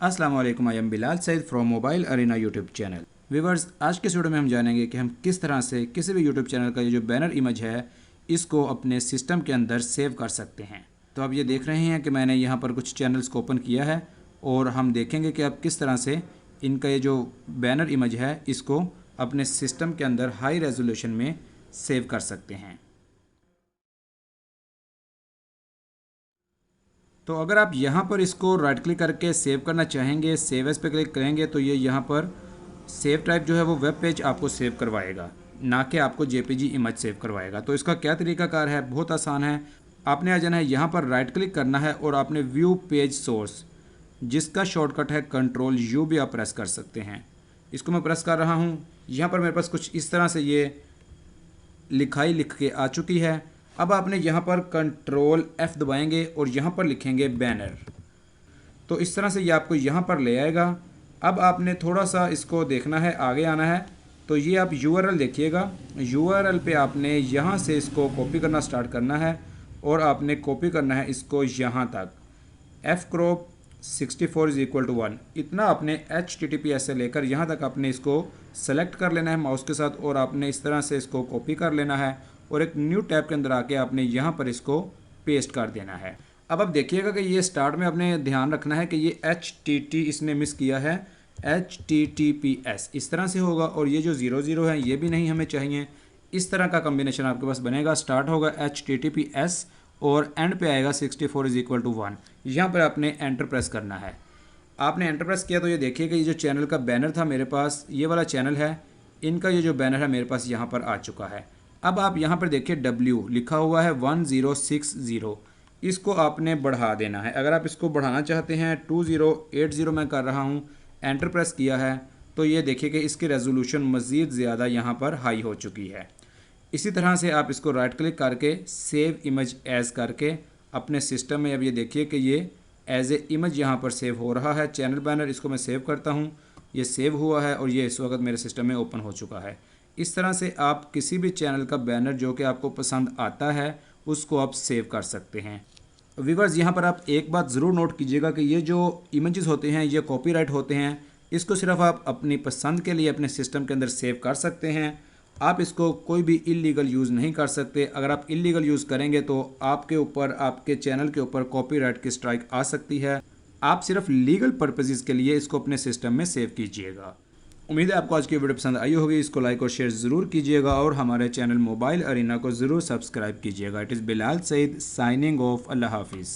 अस्सलाम वालेकुम, I am Bilal Saeed from mobile arena YouTube channel. Viewers, आज के वीडियो में हम जानेंगे कि हम किस तरह से किसी भी यूट्यूब चैनल का ये जो बैनर इमेज है इसको अपने सिस्टम के अंदर सेव कर सकते हैं। तो आप ये देख रहे हैं कि मैंने यहाँ पर कुछ चैनल्स को ओपन किया है और हम देखेंगे कि आप किस तरह से इनका ये जो बैनर इमेज है इसको अपने सिस्टम के अंदर हाई रेजोल्यूशन में सेव कर सकते हैं। तो अगर आप यहाँ पर इसको राइट क्लिक करके सेव करना चाहेंगे, सेव एज पे क्लिक करेंगे तो ये यहाँ पर सेव टाइप जो है वो वेब पेज आपको सेव करवाएगा, ना कि आपको जेपीजी इमेज सेव करवाएगा। तो इसका क्या तरीकाकार है, बहुत आसान है। आपने आ जाना है यहाँ पर, राइट क्लिक करना है और आपने व्यू पेज सोर्स, जिसका शॉर्टकट है कंट्रोल यू भी आप प्रेस कर सकते हैं। इसको मैं प्रेस कर रहा हूँ। यहाँ पर मेरे पास कुछ इस तरह से ये लिखाई लिख के आ चुकी है। अब आपने यहाँ पर कंट्रोल F दबाएंगे और यहाँ पर लिखेंगे बैनर। तो इस तरह से ये आपको यहाँ पर ले आएगा। अब आपने थोड़ा सा इसको देखना है, आगे आना है। तो ये आप URL देखिएगा, URL पे आपने यहाँ से इसको कॉपी करना स्टार्ट करना है और आपने कॉपी करना है इसको यहाँ तक, fcrop 64 = 1। इतना आपने HTTPS से लेकर यहाँ तक आपने इसको सेलेक्ट कर लेना है माउस के साथ और आपने इस तरह से इसको कॉपी कर लेना है और एक न्यू टैब के अंदर आके आपने यहाँ पर इसको पेस्ट कर देना है। अब आप देखिएगा कि ये स्टार्ट में आपने ध्यान रखना है कि ये HTT इसने मिस किया है, HTTPS इस तरह से होगा और ये जो 00 है ये भी नहीं हमें चाहिए। इस तरह का कम्बिनेशन आपके पास बनेगा। स्टार्ट होगा HTTPS और एंड पे आएगा 64 = 1। यहाँ पर आपने एंटर प्रेस करना है। आपने एंटर प्रेस किया तो ये देखिए कि ये जो चैनल का बैनर था मेरे पास, ये वाला चैनल है, इनका ये जो बैनर है मेरे पास यहाँ पर आ चुका है। अब आप यहाँ पर देखिए W लिखा हुआ है 1060, इसको आपने बढ़ा देना है। अगर आप इसको बढ़ाना चाहते हैं 2080 मैं कर रहा हूँ, एंटर प्रेस किया है तो ये देखिए कि इसकी रेजोल्यूशन मज़ीद ज़्यादा यहाँ पर हाई हो चुकी है। इसी तरह से आप इसको राइट क्लिक करके सेव इमेज एज करके अपने सिस्टम में, अब ये देखिए कि ये एज ए इमेज यहाँ पर सेव हो रहा है। चैनल बैनर, इसको मैं सेव करता हूँ, ये सेव हुआ है और ये इस वक्त मेरे सिस्टम में ओपन हो चुका है। इस तरह से आप किसी भी चैनल का बैनर जो कि आपको पसंद आता है उसको आप सेव कर सकते हैं। व्यूअर्स, यहाँ पर आप एक बात ज़रूर नोट कीजिएगा कि ये जो इमेजेस होते हैं ये कॉपीराइट होते हैं। इसको सिर्फ आप अपनी पसंद के लिए अपने सिस्टम के अंदर सेव कर सकते हैं। आप इसको कोई भी इलीगल यूज़ नहीं कर सकते। अगर आप इलीगल यूज़ करेंगे तो आपके ऊपर, आपके चैनल के ऊपर कॉपीराइट की स्ट्राइक आ सकती है। आप सिर्फ लीगल पर्पसेस के लिए इसको अपने सिस्टम में सेव कीजिएगा। उम्मीद है आपको आज की वीडियो पसंद आई होगी। इसको लाइक और शेयर ज़रूर कीजिएगा और हमारे चैनल मोबाइल अरीना को ज़रूर सब्सक्राइब कीजिएगा। It is Bilal Saeed signing off. अल्लाह हाफिज़।